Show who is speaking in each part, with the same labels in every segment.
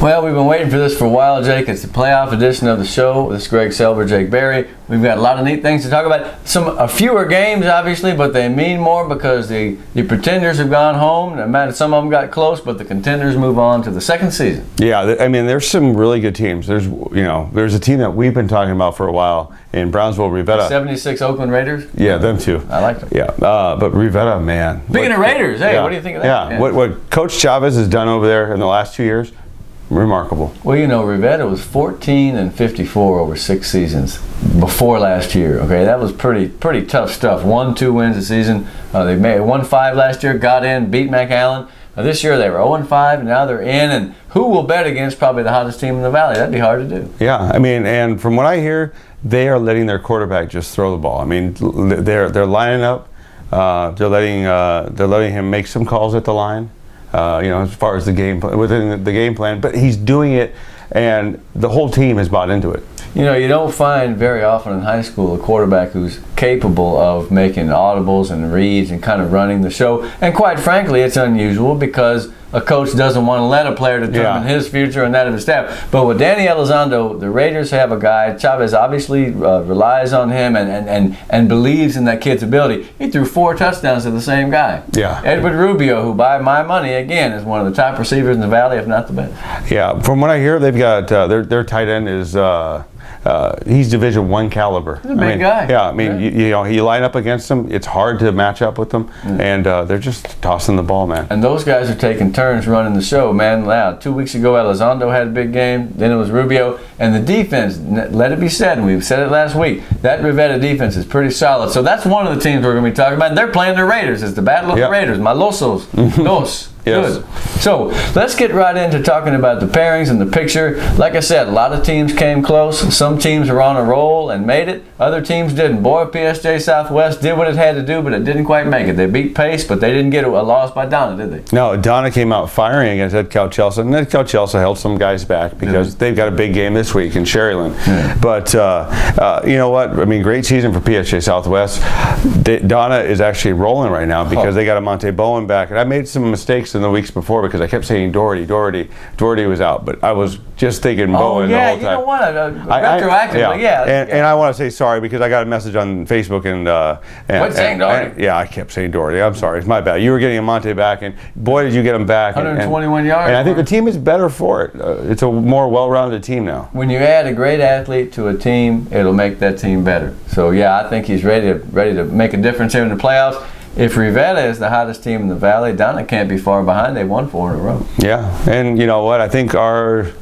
Speaker 1: Well, we've been waiting for this for a while, Jake. It's the playoff edition of the show. This is Greg Selber, Jake Berry. We've got a lot of neat things to talk about. A fewer games, obviously, but they mean more because the pretenders have gone home. Some of them got close, but the contenders move on to the second season.
Speaker 2: Yeah, I mean, there's some really good teams. There's a team that we've been talking about for a while in Brownsville, Rivetta.
Speaker 1: 76 Oakland Raiders?
Speaker 2: Yeah, them too.
Speaker 1: I like them.
Speaker 2: Yeah, but Rivetta, man.
Speaker 1: Speaking of Raiders, hey, what do you think of that?
Speaker 2: Yeah, what Coach Chavez has done over there in the last 2 years, remarkable.
Speaker 1: Well, Rivetta was 14-54 over 6 seasons before last year. Okay, that was pretty tough stuff. 1-2 wins a season. They won 5 last year, got in, beat McAllen. This year they were 0-5, and now they're in. And who will bet against probably the hottest team in the Valley? That'd be hard to do.
Speaker 2: Yeah, I mean, and from what I hear, they are letting their quarterback just throw the ball. I mean, they're lining up. They're letting him make some calls at the line. As far as the game within the game plan, but he's doing it, and the whole team has bought into it.
Speaker 1: You don't find very often in high school a quarterback who's capable of making audibles and reads and kind of running the show. And quite frankly, it's unusual because a coach doesn't want to let a player determine his future and that of his staff. But with Danny Elizondo, the Raiders have a guy. Chavez obviously relies on him and believes in that kid's ability. He threw 4 touchdowns to the same guy.
Speaker 2: Yeah.
Speaker 1: Edward Rubio, who by my money, again, is one of the top receivers in the Valley, if not the best.
Speaker 2: Yeah, from what I hear, they've got their tight end is he's Division I caliber.
Speaker 1: He's a big guy.
Speaker 2: Yeah, I mean, you line up against them, it's hard to match up with them, and they're just tossing the ball, man.
Speaker 1: And those guys are taking turns running the show, man. Now, 2 weeks ago, Elizondo had a big game. Then it was Rubio. And the defense, let it be said, and we've said it last week, that Rivetta defense is pretty solid. So that's one of the teams we're going to be talking about. And they're playing the Raiders. It's the Battle of the Raiders. Malosos. Dos.
Speaker 2: Yes.
Speaker 1: Good. So let's get right into talking about the pairings and the picture. Like I said, a lot of teams came close. Some teams were on a roll and made it. Other teams didn't. Boy, PSJ Southwest did what it had to do, but it didn't quite make it. They beat Pace, but they didn't get a loss by Donna, did they?
Speaker 2: No, Donna came out firing against Ed Calchelsea, and Ed Calchelsea held some guys back because they've got a big game this week in Sherryland. But you know what? I mean, great season for PSJ Southwest. Donna is actually rolling right now because they got a Monte Bowen back, and I made some mistakes in the weeks before because I kept saying Doherty was out, but I was just thinking Bowen the whole time.
Speaker 1: You don't want to retroactively,
Speaker 2: And I want to say sorry because I got a message on Facebook and
Speaker 1: saying Doherty?
Speaker 2: I kept saying Doherty. I'm sorry, it's my bad. You were getting a Monte back, and boy, did you get him back.
Speaker 1: 121 yards.
Speaker 2: And I think the team is better for it. It's a more well-rounded team now.
Speaker 1: When you add a great athlete to a team, it'll make that team better. So I think he's ready to make a difference here in the playoffs. If Rivetta is the hottest team in the Valley, Donna can't be far behind. They've won 4 in a row.
Speaker 2: Yeah, and you know what? I think the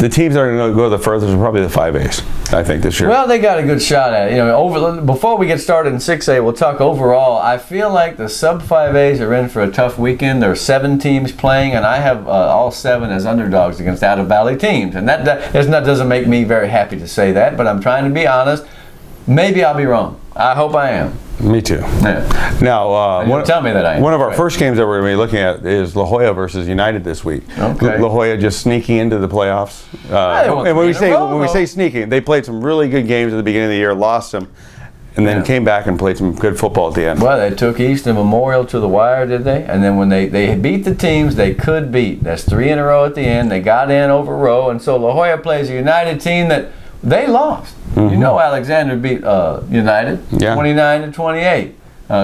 Speaker 2: teams that are going to go the furthest are probably the 5As, I think, this year.
Speaker 1: Well, they got a good shot at it. Before we get started in 6A, we'll talk overall. I feel like the sub-5As are in for a tough weekend. There are 7 teams playing, and I have all 7 as underdogs against out-of-Valley teams. And that doesn't make me very happy to say that, but I'm trying to be honest. Maybe I'll be wrong. I hope I am.
Speaker 2: Me too.
Speaker 1: Yeah.
Speaker 2: Now,
Speaker 1: tell me that I am.
Speaker 2: One of our first games that we're going to be looking at is La Jolla versus United this week.
Speaker 1: Okay.
Speaker 2: La Jolla just sneaking into the playoffs. And when we say sneaking, they played some really good games at the beginning of the year, lost them, and then came back and played some good football at the end.
Speaker 1: Well, they took Easton Memorial to the wire, did they? And then when they beat the teams they could beat, that's 3 in a row at the end. They got in over row, and so La Jolla plays a United team that they lost. Alexander beat United 29-28.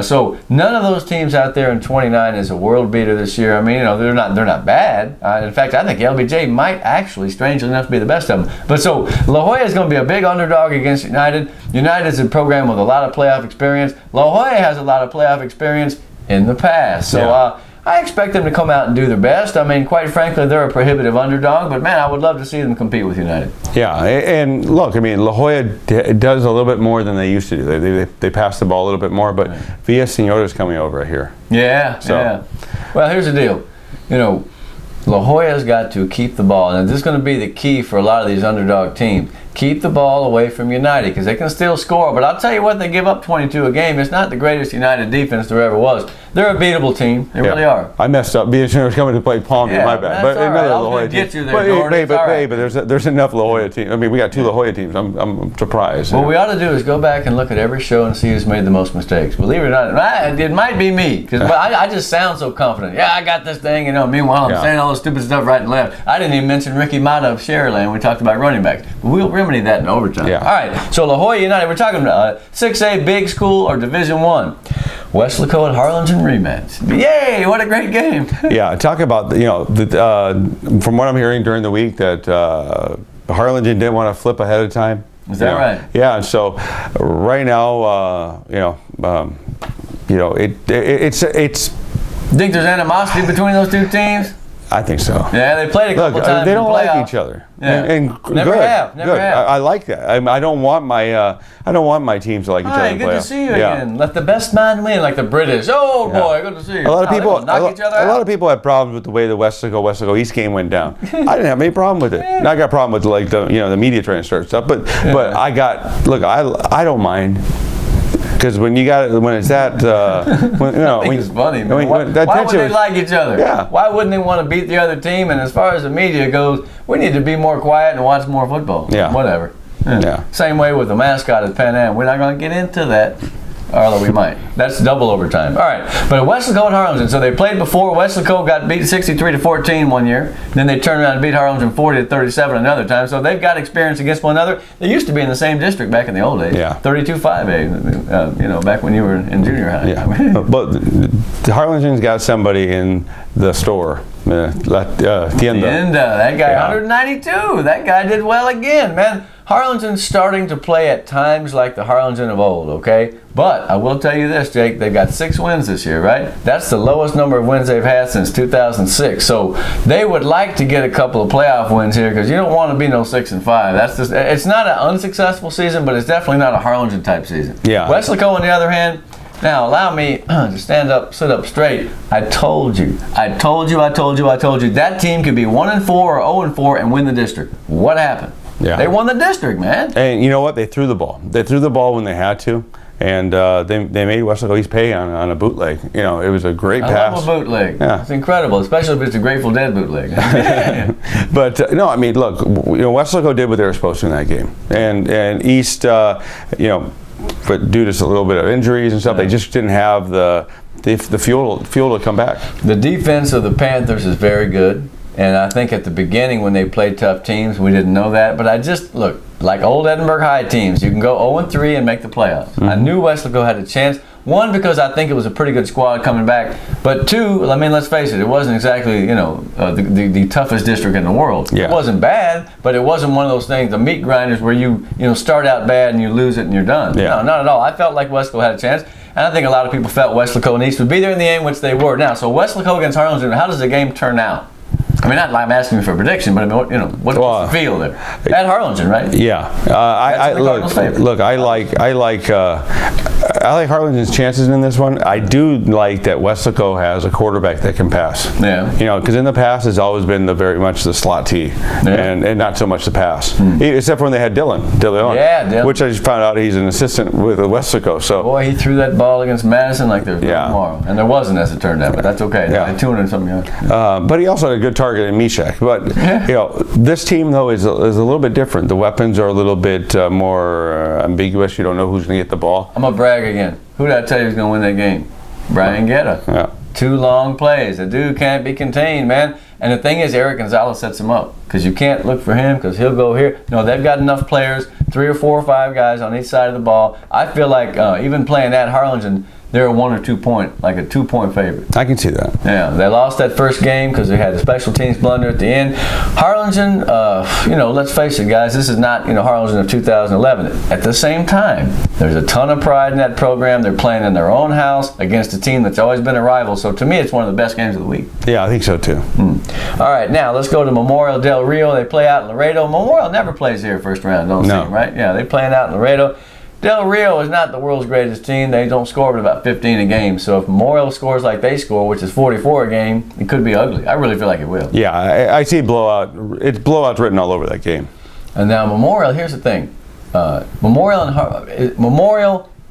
Speaker 1: So none of those teams out there in 29 is a world beater this year. I mean, they're not bad. In fact, I think LBJ might actually, strangely enough, be the best of them. But so La Jolla is going to be a big underdog against United. United is a program with a lot of playoff experience. La Jolla has a lot of playoff experience in the past. So I expect them to come out and do their best. I mean, quite frankly, they're a prohibitive underdog, but man, I would love to see them compete with United.
Speaker 2: Yeah, and look, I mean, La Jolla does a little bit more than they used to do. They pass the ball a little bit more, but Villa Senora is coming over here.
Speaker 1: Yeah. Well, here's the deal. La Jolla's got to keep the ball, and this is going to be the key for a lot of these underdog teams. keep the ball away from United because they can still score. But I'll tell you what, they give up 22 a game. It's not the greatest United defense there ever was. They're a beatable team. They really are.
Speaker 2: I messed up. BSN was coming to play Palm.
Speaker 1: Yeah,
Speaker 2: my bad.
Speaker 1: That's
Speaker 2: But
Speaker 1: all right.
Speaker 2: another
Speaker 1: I was
Speaker 2: La Jolla
Speaker 1: gonna get
Speaker 2: team.
Speaker 1: you there,
Speaker 2: But there's enough La Jolla teams. I mean, we got 2 La Jolla teams. I'm surprised.
Speaker 1: What we ought to do is go back and look at every show and see who's made the most mistakes. Believe it or not, it might be me because I just sound so confident. Yeah, I got this thing. Meanwhile, I'm saying all this stupid stuff right and left. I didn't even mention Ricky Mata of Sharyland. We talked about running backs. But we'll remedy that in overtime.
Speaker 2: Yeah.
Speaker 1: All right. So La Jolla United, we're talking 6A big school or Division I. Westlaco at Harlingen rematch. Yay! What a great game.
Speaker 2: Yeah, talk about from what I'm hearing during the week that Harlingen didn't want to flip ahead of time.
Speaker 1: Is that right?
Speaker 2: Yeah, and so right now, it's.
Speaker 1: Think there's animosity between those two teams?
Speaker 2: I think so.
Speaker 1: Yeah, they played a couple times.
Speaker 2: They don't
Speaker 1: in the playoffs.
Speaker 2: like each other.
Speaker 1: Yeah.
Speaker 2: And
Speaker 1: Never
Speaker 2: good,
Speaker 1: have.
Speaker 2: good. I like that. I don't want my teams to like each other.
Speaker 1: Hi,
Speaker 2: in
Speaker 1: good
Speaker 2: playoffs.
Speaker 1: to see you again. Let the best man win, like the British. Oh boy, good to see you.
Speaker 2: A lot of
Speaker 1: They
Speaker 2: people,
Speaker 1: don't knock each other
Speaker 2: a lot
Speaker 1: out.
Speaker 2: of people have problems with the way the Westlaco East game went down. I didn't have any problem with it. And I got a problem with the media trying to start stuff. But I don't mind. Because when it's that,
Speaker 1: I think it's funny, man. Why would they like each other?
Speaker 2: Yeah.
Speaker 1: Why wouldn't they want to beat the other team? And as far as the media goes, we need to be more quiet and watch more football.
Speaker 2: Yeah.
Speaker 1: Whatever.
Speaker 2: Yeah.
Speaker 1: Same way with the mascot at Pan Am. We're not going to get into that. Although we might. That's double overtime. All right. But Westlaco and Harlingen. So they played before. Westlaco got beat 63-14 one year. Then they turned around and beat Harlingen 40-37 another time. So they've got experience against one another. They used to be in the same district back in the old days.
Speaker 2: Yeah.
Speaker 1: 32-5A. Back when you were in junior high.
Speaker 2: Yeah. But the Harlingen's got somebody in the store. Tienda.
Speaker 1: That guy, 192. That guy did well again, man. Harlingen's starting to play at times like the Harlingen of old, okay? But I will tell you this, Jake, they've got 6 wins this year, right? That's the lowest number of wins they've had since 2006. So they would like to get a couple of playoff wins here because you don't want to be no 6-5. That's just, it's not an unsuccessful season, but it's definitely not a Harlingen type season.
Speaker 2: Yeah.
Speaker 1: Westlaco, on the other hand, now allow me to stand up, sit up straight. I told you. That team could be 1-4 or 0-4 and win the district. What happened?
Speaker 2: Yeah.
Speaker 1: They won the district, man.
Speaker 2: And you know what? They threw the ball. They threw the ball when they had to. And they made Westlaco East pay on a bootleg. It was a great pass.
Speaker 1: I love a bootleg.
Speaker 2: Yeah.
Speaker 1: It's incredible, especially if it's a Grateful Dead bootleg.
Speaker 2: But no, I mean, look, Westlaco did what they were supposed to in that game, and East, but due to a little bit of injuries and stuff, they just didn't have the fuel to come back.
Speaker 1: The defense of the Panthers is very good. And I think at the beginning when they played tough teams, we didn't know that. But look, like old Edinburgh High teams, you can go 0-3 and make the playoffs. Mm-hmm. I knew Westlaco had a chance. One, because I think it was a pretty good squad coming back. But two, I mean, let's face it, it wasn't exactly, the toughest district in the world.
Speaker 2: Yeah.
Speaker 1: It wasn't bad, but it wasn't one of those things, the meat grinders where you start out bad and you lose it and you're done.
Speaker 2: Yeah.
Speaker 1: No, not at all. I felt like Westlaco had a chance. And I think a lot of people felt Westlaco and East would be there in the end, which they were. Now, so Westlaco against Harlingen, how does the game turn out? I mean, not like I'm asking you for a prediction, but what's the feel there? At Harlingen, right?
Speaker 2: Yeah, I like Harlingen's chances in this one. I do like that Westlaco has a quarterback that can pass.
Speaker 1: Yeah.
Speaker 2: Because in the past it's always been very much the slot T, and not so much the pass. Except for when they had Dylan.
Speaker 1: Yeah, Dylan.
Speaker 2: Which I just found out he's an assistant with Westlaco. So
Speaker 1: boy, he threw that ball against Madison like there's no tomorrow, and there wasn't as it turned out, but that's okay.
Speaker 2: Yeah.
Speaker 1: 200 something.
Speaker 2: But he also had a good target in Meshach. But this team though is a little bit different. The weapons are a little bit more ambiguous. You don't know who's going to get the ball.
Speaker 1: I'm gonna brag again. Who did I tell you was going to win that game? Brian Guetta.
Speaker 2: Yeah.
Speaker 1: 2 long plays. The dude can't be contained, man. And the thing is, Eric Gonzalez sets him up because you can't look for him because he'll go here. No, they've got enough players, 3 or 4 or 5 guys on each side of the ball. I feel like even playing at Harlingen, they're a 1 or 2 point, like a 2-point favorite.
Speaker 2: I can see that.
Speaker 1: Yeah, they lost that first game because they had a special teams blunder at the end. Harlingen, let's face it, guys, this is not, Harlingen of 2011. At the same time, there's a ton of pride in that program. They're playing in their own house against a team that's always been a rival. So to me, it's one of the best games of the week.
Speaker 2: Yeah, I think so too.
Speaker 1: All right, now let's go to Memorial Del Rio. They play out in Laredo. Memorial never plays here first round, don't
Speaker 2: No.
Speaker 1: seem, right? Yeah, they playing out in Laredo. Del Rio is not the world's greatest team. They don't score but about 15 a game. So if Memorial scores like they score, which is 44 a game, it could be ugly. I really feel like it will.
Speaker 2: Yeah, I see blowout. It's blowouts written all over that game.
Speaker 1: And now Memorial, here's the thing. Memorial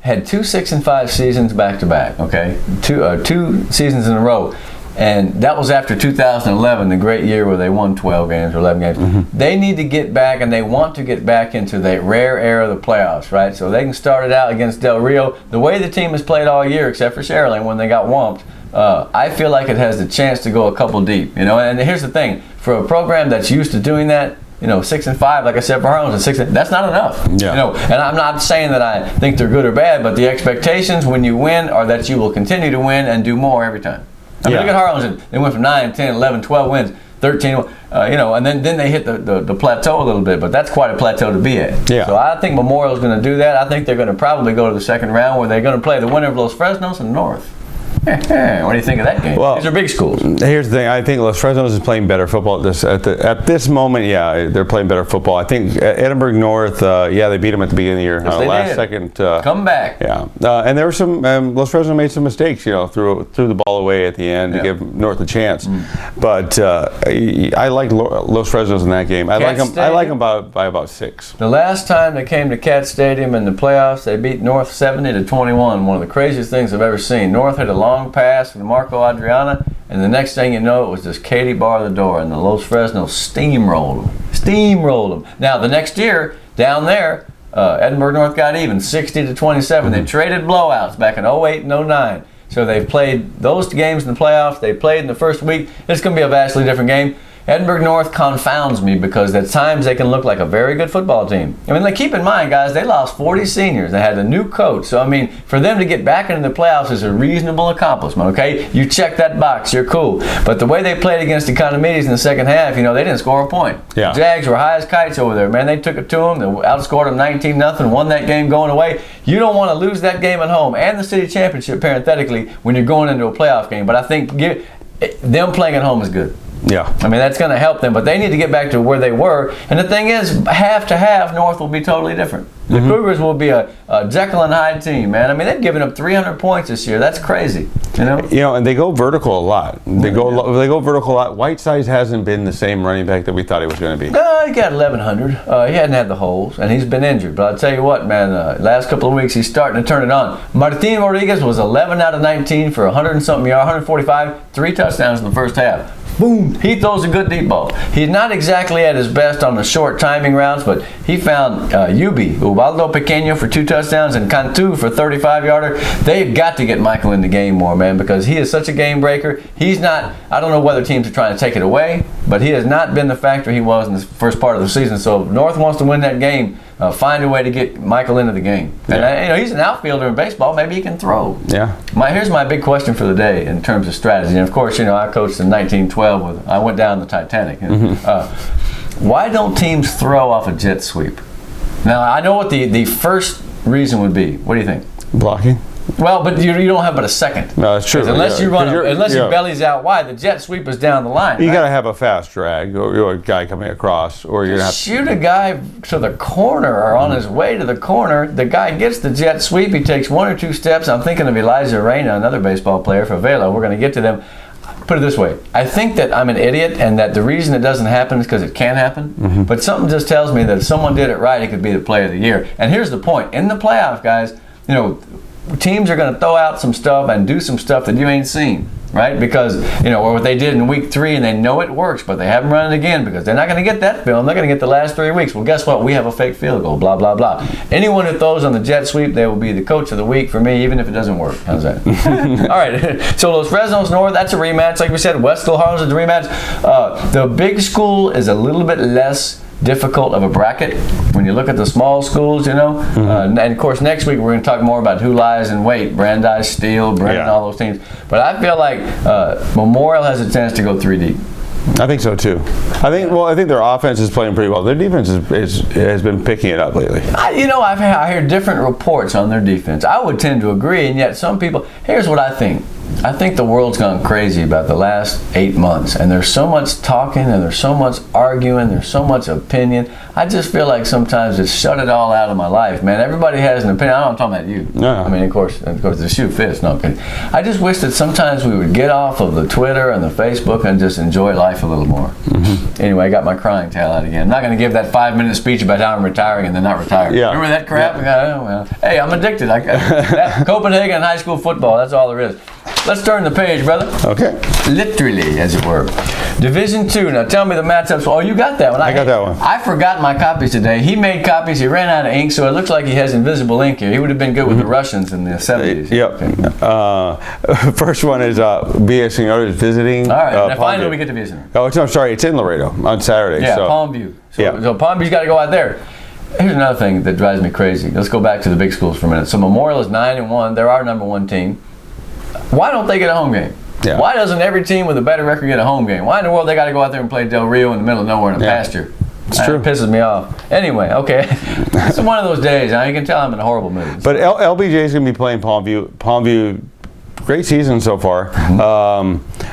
Speaker 1: had 2 6-5 seasons back to back, okay? Two seasons in a row. And that was after 2011, the great year where they won 12 games or 11 games. Mm-hmm. They need to get back, and they want to get back into the rare era of the playoffs, right? So they can start it out against Del Rio. The way the team has played all year, except for Sharyland when they got whomped, I feel like it has the chance to go a couple deep, you know? And here's the thing. For a program that's used to doing that, 6-5, like I said, for Harlan, and 6. That's not enough.
Speaker 2: Yeah.
Speaker 1: And I'm not saying that I think they're good or bad, but the expectations when you win are that you will continue to win and do more every time. I mean, look at Harlan. They went from 9, 10, 11, 12 wins, 13, and then they hit the plateau a little bit, but that's quite a plateau to be at.
Speaker 2: Yeah.
Speaker 1: So I think Memorial's going to do that. I think they're going to probably go to the second round where they're going to play the winner of Los Fresnos and North. What do you think of that game?
Speaker 2: Well,
Speaker 1: these are big schools.
Speaker 2: Here's the thing. I think Los Fresnos is playing better football at this moment. Yeah, they're playing better football. I think Edinburgh North. They beat them at the beginning of the year.
Speaker 1: Yes,
Speaker 2: last second.
Speaker 1: Come back.
Speaker 2: Yeah, and there were some. Los Fresnos made some mistakes. Threw the ball away at the end to give North a chance. But I like Los Fresnos in that game. I like them by about 6.
Speaker 1: The last time they came to Cat Stadium in the playoffs, they beat North 70-21. One of the craziest things I've ever seen. North had a long pass from Marco Adriana, and the next thing you know, it was just Katie bar the door, and the Los Fresnos steamrolled them. Now the next year down there, Edinburgh North got even 60-27. Mm-hmm. They traded blowouts back in 08 and 09. So they've played those games in the playoffs. They played in the first week. It's going to be a vastly different game. Edinburgh North confounds me because at times they can look like a very good football team. I mean, keep in mind, guys, they lost 40 seniors. They had a new coach. So, I mean, for them to get back into the playoffs is a reasonable accomplishment, okay? You check that box, you're cool. But the way they played against Economides in the second half, they didn't score a point.
Speaker 2: Yeah.
Speaker 1: The Jags were high as kites over there, man. They took it to them. They outscored them 19-0, won that game going away. You don't want to lose that game at home and the city championship, parenthetically, when you're going into a playoff game. But I think them playing at home is good.
Speaker 2: Yeah.
Speaker 1: I mean, that's going to help them, but they need to get back to where they were. And the thing is, half to half, North will be totally different. The Cougars will be a Jekyll and Hyde team, man. I mean, they've given up 300 points this year. That's crazy,
Speaker 2: and they go vertical a lot. They go vertical a lot. Whitesides hasn't been the same running back that we thought he was going to be.
Speaker 1: He got 1,100. He hadn't had the holes, and he's been injured. But I'll tell you what, man, last couple of weeks, he's starting to turn it on. Martin Rodriguez was 11 out of 19 for 100-something yards, 145, 3 touchdowns in the first half. Boom! He throws a good deep ball. He's not exactly at his best on the short timing routes, but he found Ubaldo Pequeño for 2 touchdowns and Cantu for 35-yarder. They've got to get Michael in the game more, man, because he is such a game breaker. He's not, I don't know whether teams are trying to take it away, but he has not been the factor he was in the first part of the season. So if North wants to win that game, find a way to get Michael into the game. And he's an outfielder in baseball. Maybe he can throw.
Speaker 2: Yeah.
Speaker 1: Here's my big question for the day in terms of strategy. And of course, I coached in 1912. I went down the Titanic. Why don't teams throw off a jet sweep? Now I know what the first reason would be. What do you think?
Speaker 2: Blocking.
Speaker 1: Well, but you don't have but a second.
Speaker 2: No, that's true.
Speaker 1: Unless you run, unless your belly's out wide, the jet sweep is down the line.
Speaker 2: You got to have a fast drag, or a guy coming across, or you're gonna have
Speaker 1: shoot a guy to the corner or on his way to the corner. The guy gets the jet sweep. He takes 1 or 2 steps. I'm thinking of Elijah Reyna, another baseball player for Vela. We're going to get to them. Put it this way. I think that I'm an idiot and that the reason it doesn't happen is because it can happen. But something just tells me that if someone did it right, it could be the play of the year. And here's the point. In the playoff, guys, teams are going to throw out some stuff and do some stuff that you ain't seen, right? Because, or what they did in week 3 and they know it works, but they haven't run it again because they're not going to get that film. They're going to get the last 3 weeks. Well, guess what? We have a fake field goal, blah, blah, blah. Anyone who throws on the jet sweep, they will be the coach of the week for me, even if it doesn't work. How's that? All right. So Los Fresnos North, that's a rematch. Like we said, Westfield Harlem is a rematch. The big school is a little bit less difficult of a bracket when you look at the small schools, and of course next week we're going to talk more about who lies in wait, Brandeis, Steele, Brennan, all those teams. But I feel like Memorial has a chance to go 3 deep.
Speaker 2: I think so too. I think their offense is playing pretty well. Their defense has been picking it up lately.
Speaker 1: I hear different reports on their defense. I would tend to agree, and yet some people. Here's what I think. I think the world's gone crazy about the last 8 months, and there's so much talking, and there's so much arguing, there's so much opinion. I just feel like sometimes it's shut it all out of my life, man. Everybody has an opinion. I'm talking about you.
Speaker 2: No.
Speaker 1: I mean, of course, the shoe fits. No, okay. I just wish that sometimes we would get off of the Twitter and the Facebook and just enjoy life a little more. Anyway, I got my crying towel out again. I'm not going to give that 5-minute speech about how I'm retiring and then not retiring.
Speaker 2: Yeah.
Speaker 1: Remember that crap?
Speaker 2: Yeah.
Speaker 1: Oh, well. Hey, I'm addicted. Copenhagen high school football, that's all there is. Let's turn the page, brother.
Speaker 2: Okay.
Speaker 1: Literally, as it were. Division 2. Now tell me the matchups. Oh, you got that one.
Speaker 2: I got that one.
Speaker 1: I forgot my copies today. He made copies. He ran out of ink, so it looks like he has invisible ink here. He would have been good with the Russians in the 70s.
Speaker 2: Yep. First one is BS Senor is visiting.
Speaker 1: All right. Now
Speaker 2: Palm
Speaker 1: finally
Speaker 2: View.
Speaker 1: we get to Vision.
Speaker 2: Oh, I'm sorry. It's in Laredo on Saturday.
Speaker 1: Yeah,
Speaker 2: so.
Speaker 1: Palm View.
Speaker 2: Yeah.
Speaker 1: So Palm View's got to go out there. Here's another thing that drives me crazy. Let's go back to the big schools for a minute. So Memorial is 9-1. They're our number 1 team. Why don't they get a home game?
Speaker 2: Yeah.
Speaker 1: Why doesn't every team with a better record get a home game? Why in the world they got to go out there and play Del Rio in the middle of nowhere in a pasture?
Speaker 2: It's true.
Speaker 1: It pisses me off. Anyway, okay. It's one of those days. You can tell I'm in a horrible mood.
Speaker 2: But LBJ is going to be playing Palm View. Palm View, great season so far.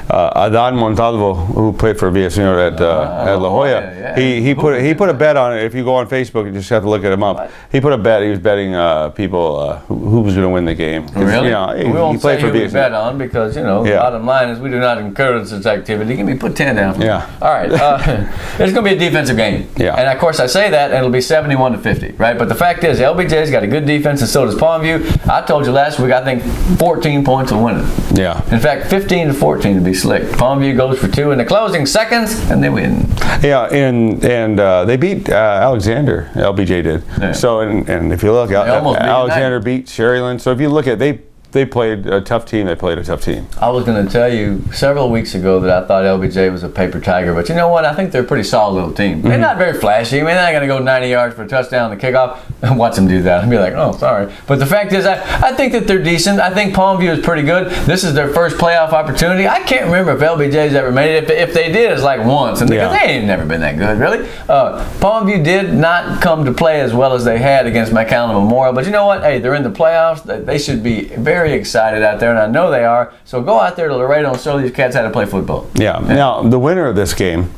Speaker 2: Adan Montalvo, who played for Villaseñor at La Jolla,
Speaker 1: yeah.
Speaker 2: he put a bet on it. If you go on Facebook, you just have to look at him up.
Speaker 1: What?
Speaker 2: He put a bet. He was betting people who was going to win the game. 'Cause,
Speaker 1: Really?
Speaker 2: You know,
Speaker 1: We won't
Speaker 2: he played
Speaker 1: say
Speaker 2: for
Speaker 1: who we
Speaker 2: Villaseñor.
Speaker 1: bet on because,
Speaker 2: Yeah.
Speaker 1: bottom line is we do not encourage such activity. Give me put 10 down for me.
Speaker 2: Yeah.
Speaker 1: All right. It's going to be a defensive game.
Speaker 2: Yeah.
Speaker 1: And of course I say that and it'll be 71-50, right? But the fact is LBJ's got a good defense and so does Palm View. I told you last week I think 14 points will win it.
Speaker 2: Yeah.
Speaker 1: In fact, 15-14 to be slick. Palm View goes for 2 in the closing seconds and they win.
Speaker 2: Yeah, and they beat Alexander. LBJ did.
Speaker 1: Yeah.
Speaker 2: So and if you look,
Speaker 1: almost beat
Speaker 2: Alexander beat Sherryland. So if you look at they played a tough team. They played a tough team.
Speaker 1: I was going to tell you several weeks ago that I thought LBJ was a paper tiger, but you know what? I think they're a pretty solid little team. They're not very flashy. I mean, they're not going to go 90 yards for a touchdown and the kickoff and watch them do that. I'd be like, oh, sorry. But the fact is, I think that they're decent. I think Palm View is pretty good. This is their first playoff opportunity. I can't remember if LBJ's ever made it. If they did, it's like once. And because they ain't never been that good, really. Palm View did not come to play as well as they had against McAllen Memorial. But you know what? Hey, they're in the playoffs. They should be very excited out there, and I know they are. So go out there to Laredo and show these cats how to play football.
Speaker 2: Yeah. Now the winner of this game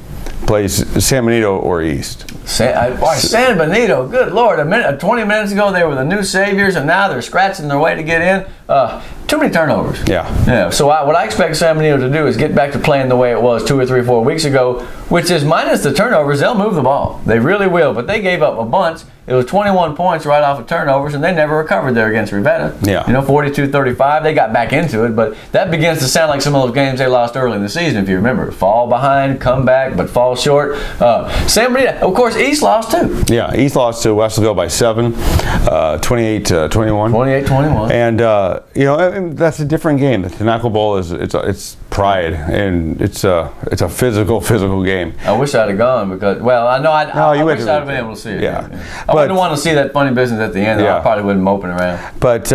Speaker 2: plays San Benito or East.
Speaker 1: San Benito, good Lord, 20 minutes ago they were the new saviors, and now they're scratching their way to get in. Too many turnovers.
Speaker 2: Yeah.
Speaker 1: So what I expect San Benito to do is get back to playing the way it was 2 or 3, 4 weeks ago, which is minus the turnovers, they'll move the ball. They really will, but they gave up a bunch. It was 21 points right off of turnovers, and they never recovered there against Rivetta.
Speaker 2: Yeah.
Speaker 1: 42-35. They got back into it, but that begins to sound like some of those games they lost early in the season, if you remember. Fall behind, come back, but fall short. San Benito, of course, East lost too.
Speaker 2: Yeah. East lost to Westerville by 7, 28-21.
Speaker 1: 28-21.
Speaker 2: And and that's a different game. The Tinaco Bowl it's pride, and it's a physical game.
Speaker 1: I wish I'd have gone because, well, I know I wish I'd have been able to see it.
Speaker 2: Yeah.
Speaker 1: I wouldn't want to see that funny business at the end.
Speaker 2: Yeah.
Speaker 1: I probably wouldn't be moping around.
Speaker 2: But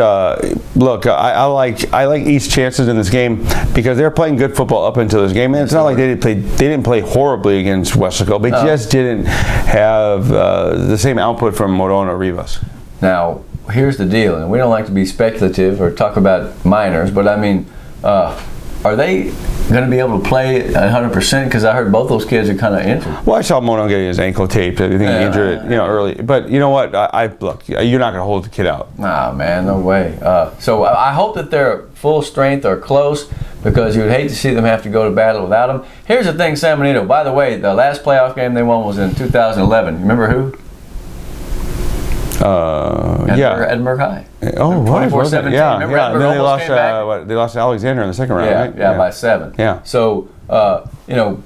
Speaker 2: look, I like East's chances in this game because they're playing good football up until this game. And it's not like they didn't play horribly against Westerville. They just didn't have the same output from Morona or Rivas.
Speaker 1: Now, here's the deal, and we don't like to be speculative or talk about minors, but I mean, are they going to be able to play 100%? Because I heard both those kids are kind of injured.
Speaker 2: Well, I saw Mono getting his ankle taped. I think he injured it, early. But you know what? Look, you're not going to hold the kid out.
Speaker 1: Nah, man, no way. So I hope that they're full strength or close, because you would hate to see them have to go to battle without them. Here's the thing, San Benito. By the way, the last playoff game they won was in 2011. You remember who? Edinburgh High.
Speaker 2: Oh, right.
Speaker 1: 24-17.
Speaker 2: Yeah,
Speaker 1: Remember
Speaker 2: yeah.
Speaker 1: Edinburgh
Speaker 2: And then
Speaker 1: almost came back?
Speaker 2: they lost to Alexander in the second round, right?
Speaker 1: Yeah, by 7.
Speaker 2: Yeah.
Speaker 1: So,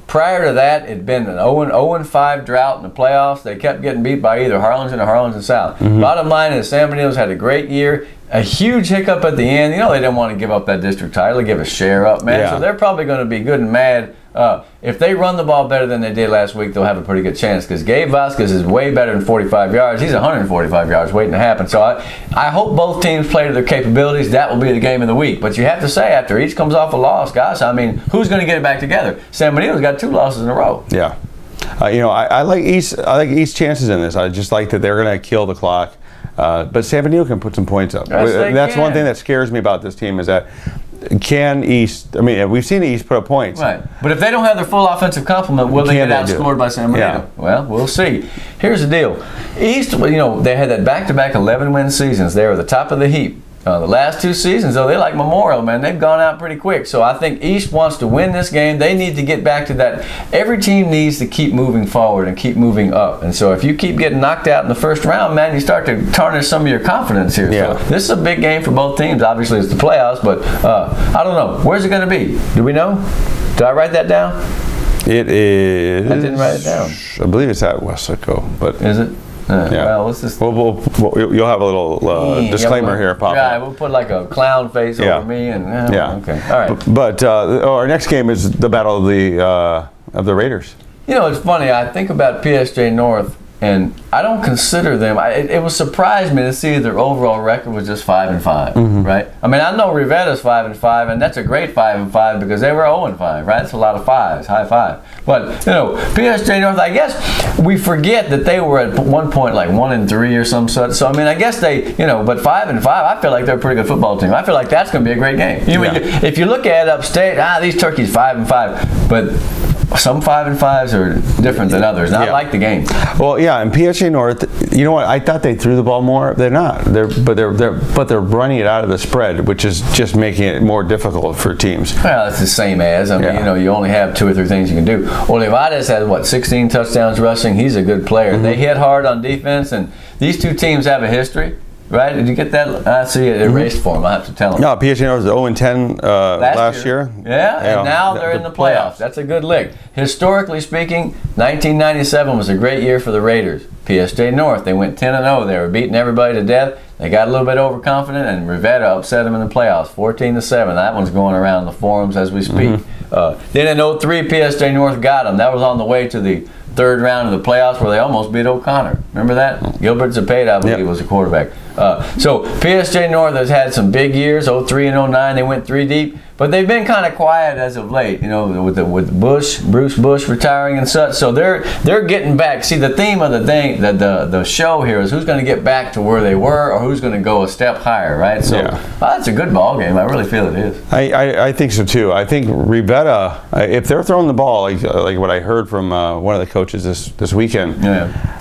Speaker 1: prior to that, it'd been an 0-5 drought in the playoffs. They kept getting beat by either Harlingen or Harlingen South.
Speaker 2: Mm-hmm.
Speaker 1: Bottom line is San Benito's had a great year. A huge hiccup at the end. They didn't want to give up that district title. They give a share up, man.
Speaker 2: Yeah.
Speaker 1: So they're probably going to be good and mad. If they run the ball better than they did last week, they'll have a pretty good chance, because Gabe Vasquez is way better than 45 yards. He's 145 yards waiting to happen. So I hope both teams play to their capabilities. That will be the game of the week. But you have to say, after each comes off a loss, gosh, I mean, who's going to get it back together? San Benito's got 2 losses in a row.
Speaker 2: Yeah. I like East. I like East chances in this. I just like that they're going to kill the clock. But San Benito can put some points up.
Speaker 1: Yes,
Speaker 2: that's one thing that scares me about this team is that can East, we've seen East put up points.
Speaker 1: Right. But if they don't have their full offensive complement, will they get outscored by San Benito?
Speaker 2: Yeah.
Speaker 1: Well, we'll see. Here's the deal. East, they had that back-to-back 11-win seasons. They were the top of the heap. The last 2 seasons, though, they like Memorial, man. They've gone out pretty quick. So I think East wants to win this game. They need to get back to that. Every team needs to keep moving forward and keep moving up. And so if you keep getting knocked out in the first round, man, you start to tarnish some of your confidence here.
Speaker 2: Yeah.
Speaker 1: So this is a big game for both teams. Obviously, it's the playoffs, but I don't know. Where's it going to be? Do we know? Did I write that down?
Speaker 2: It is.
Speaker 1: I didn't write it down.
Speaker 2: I believe it's at Weslaco, but
Speaker 1: Is it?
Speaker 2: yeah.
Speaker 1: Well, let's just.
Speaker 2: You'll have a little disclaimer here pop
Speaker 1: Yeah,
Speaker 2: up.
Speaker 1: we'll put like a clown face
Speaker 2: Yeah.
Speaker 1: over me and.
Speaker 2: Yeah.
Speaker 1: Okay. All right.
Speaker 2: But our next game is the battle of the Raiders.
Speaker 1: You know, it's funny. I think about PSG North, and I don't consider them. It would surprise me to see their overall record was just 5-5, right? I mean, I know Rivetta's 5-5, and that's a great 5-5 because they were 0-5, right? That's a lot of fives, high five. But you know, PSG North, I guess we forget that they were at one point like 1-3 or some such. So I mean, I guess they, but 5-5, I feel like they're a pretty good football team. I feel like that's going to be a great game. If you look at it upstate, these turkeys 5-5, but some 5-5s are different than others. And I like the game.
Speaker 2: Well, yeah, and PSG North, you know what? I thought they threw the ball more. They're not. They're running it out of the spread, which is just making it more difficult for teams.
Speaker 1: Well, it's the same as. I mean, you only have 2 or 3 things you can do. Olivares has 16 touchdowns rushing. He's a good player. They hit hard on defense, and these 2 teams have a history. Right? Did you get that? I see it erased for them. I have to tell them.
Speaker 2: No, PSG North was 0-10 last year.
Speaker 1: Yeah, and now they're in the playoffs. That's a good lick. Historically speaking, 1997 was a great year for the Raiders. PSG North, they went 10-0. They were beating everybody to death. They got a little bit overconfident, and Rivetta upset them in the playoffs, 14-7. That one's going around the forums as we speak. Then in 2003, PSG North got them. That was on the way to the 3rd round of the playoffs where they almost beat O'Connor. Remember that? Gilbert Zepeda, I believe, was the quarterback. So PSG North has had some big years, 2003 and 2009. They went 3 deep, but they've been kind of quiet as of late, with Bruce Bush retiring and such. So they're getting back. See, the theme of the show here is who's going to get back to where they were or who's going to go a step higher, right? So that's a good ball game. I really feel it is.
Speaker 2: I think so too. I think Rivetta, if they're throwing the ball like what I heard from one of the coaches this weekend.
Speaker 1: Yeah.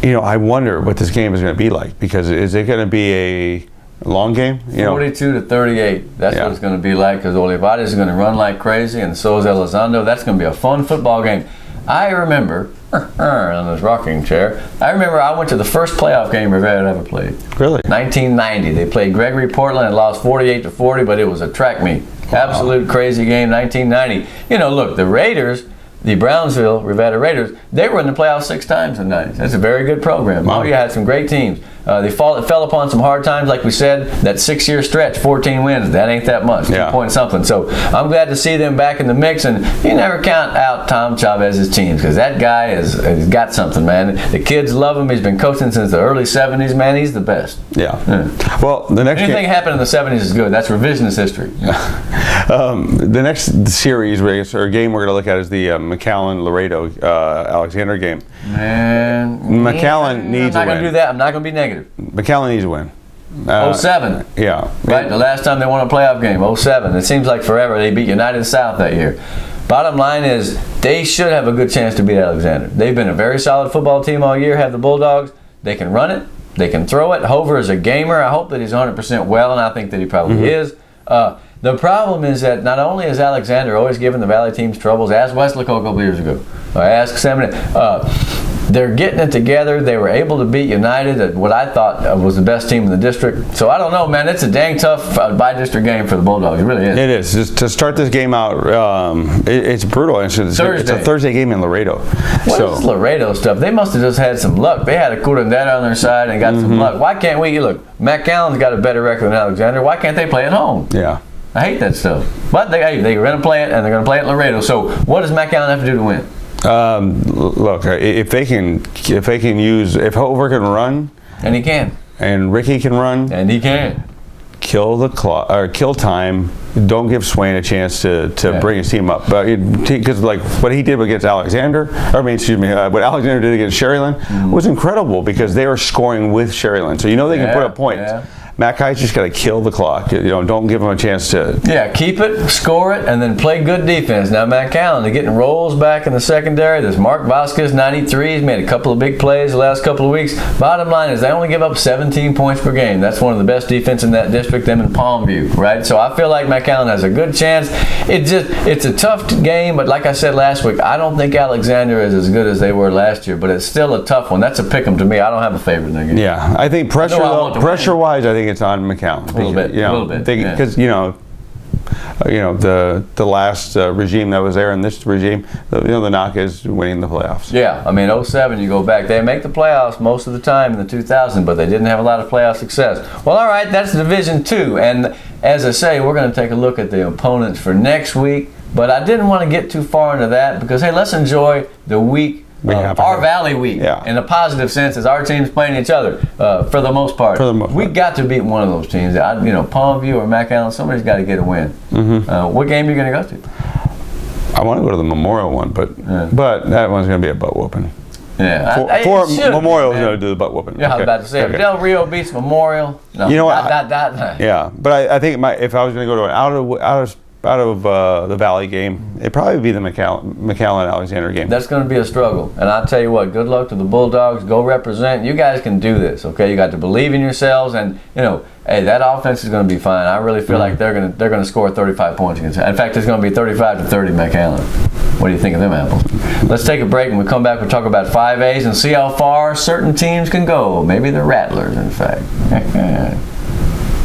Speaker 2: I wonder what this game is going to be like, because is it going to be a long game?
Speaker 1: 42-38. That's what it's going to be like, because Olivares is going to run like crazy, and so is Elizondo. That's going to be a fun football game. I remember, on this rocking chair, I went to the first playoff game Rivera ever played.
Speaker 2: Really?
Speaker 1: 1990. They played Gregory Portland and lost 48-40, but it was a track meet. Wow. Absolute crazy game, 1990. Look, the Raiders, the Brownsville Rivetta Raiders, they were in the playoffs 6 times in the 90s. That's a very good program.
Speaker 2: Wow.
Speaker 1: You had some great teams. They fell upon some hard times, like we said. That 6-year stretch, 14 wins, that ain't that much. 2 point something. So I'm glad to see them back in the mix. And you never count out Tom Chavez's teams, because that guy has got something, man. The kids love him. He's been coaching since the early 70s, man. He's the best.
Speaker 2: Yeah. Well, the next
Speaker 1: anything happened in the 70s is good. That's revisionist history.
Speaker 2: The next series or game we're going to look at is the McAllen-Laredo Alexander game.
Speaker 1: Man,
Speaker 2: McAllen needs a win.
Speaker 1: I'm not going to do that. I'm not going to be negative.
Speaker 2: McAllen needs a win.
Speaker 1: 07.
Speaker 2: Yeah.
Speaker 1: Right, the last time they won a playoff game, 07. It seems like forever. They beat United South that year. Bottom line is, they should have a good chance to beat Alexander. They've been a very solid football team all year, have the Bulldogs. They can run it. They can throw it. Hover is a gamer. I hope that he's 100% well, and I think that he probably is. The problem is that not only is Alexander always giving the Valley teams troubles, as Weslaco a couple years ago, ask Seminole, they're getting it together. They were able to beat United, what I thought was the best team in the district. So I don't know, man. It's a dang tough by-district game for the Bulldogs. It really is.
Speaker 2: It is. Just to start this game out, it's brutal. It's a Thursday game in Laredo.
Speaker 1: What is Laredo stuff? They must have just had some luck. They had a Curandera on their side and got some luck. Why can't we? Look, McAllen's got a better record than Alexander. Why can't they play at home?
Speaker 2: Yeah.
Speaker 1: I hate that stuff. But they're going to play it, and they're going to play it in Laredo. So what does McAllen have to do to win?
Speaker 2: Look, if Hover can run,
Speaker 1: and he can,
Speaker 2: and Ricky can run,
Speaker 1: and he can
Speaker 2: kill the clock or kill time. Don't give Swain a chance to bring his team up, but because like what he did against Alexander, what Alexander did against Sherryland was incredible, because they were scoring with Sherryland, so they can put up points. Matt Kite's just got to kill the clock. Don't give him a chance to.
Speaker 1: Yeah, keep it, score it, and then play good defense. Now, McAllen, they're getting rolls back in the secondary. There's Mark Vasquez, 93. He's made a couple of big plays the last couple of weeks. Bottom line is they only give up 17 points per game. That's one of the best defense in that district, them in Palmview, right? So I feel like McAllen has a good chance. It's a tough game, but like I said last week, I don't think Alexander is as good as they were last year, but it's still a tough one. That's a pick 'em to me. I don't have a favorite in that game.
Speaker 2: Yeah, I think pressure-wise, I think it's on McAllen.
Speaker 1: A little bit.
Speaker 2: Because the last regime that was there and this regime, the knock is winning the playoffs.
Speaker 1: Yeah, I mean, 07, you go back, they make the playoffs most of the time in the 2000s, but they didn't have a lot of playoff success. Well, all right, that's Division 2, and as I say, we're going to take a look at the opponents for next week, but I didn't want to get too far into that because, hey, let's enjoy the week. Our Valley week, in a positive sense, as our teams playing each other for the most part. We got to beat one of those teams. Palmview or McAllen, somebody's got to get a win. What game are you going to go to?
Speaker 2: I want to go to the Memorial one, but that one's going to be a butt whooping.
Speaker 1: Yeah,
Speaker 2: Memorial's going to do the butt whooping.
Speaker 1: Yeah, I was about to say, if Del Rio beats Memorial,
Speaker 2: you know what? Yeah, but I think if I was going to go to an out of the Valley game, it'd probably be the McAllen-Alexander game.
Speaker 1: That's going to be a struggle. And I'll tell you what, good luck to the Bulldogs. Go represent. You guys can do this, okay? You got to believe in yourselves, and, hey, that offense is going to be fine. I really feel like they're going to score 35 points against it. In fact, it's going to be 35-30 McAllen. What do you think of them apples? Let's take a break, and we come back, we'll talk about 5As and see how far certain teams can go. Maybe the Rattlers, in fact.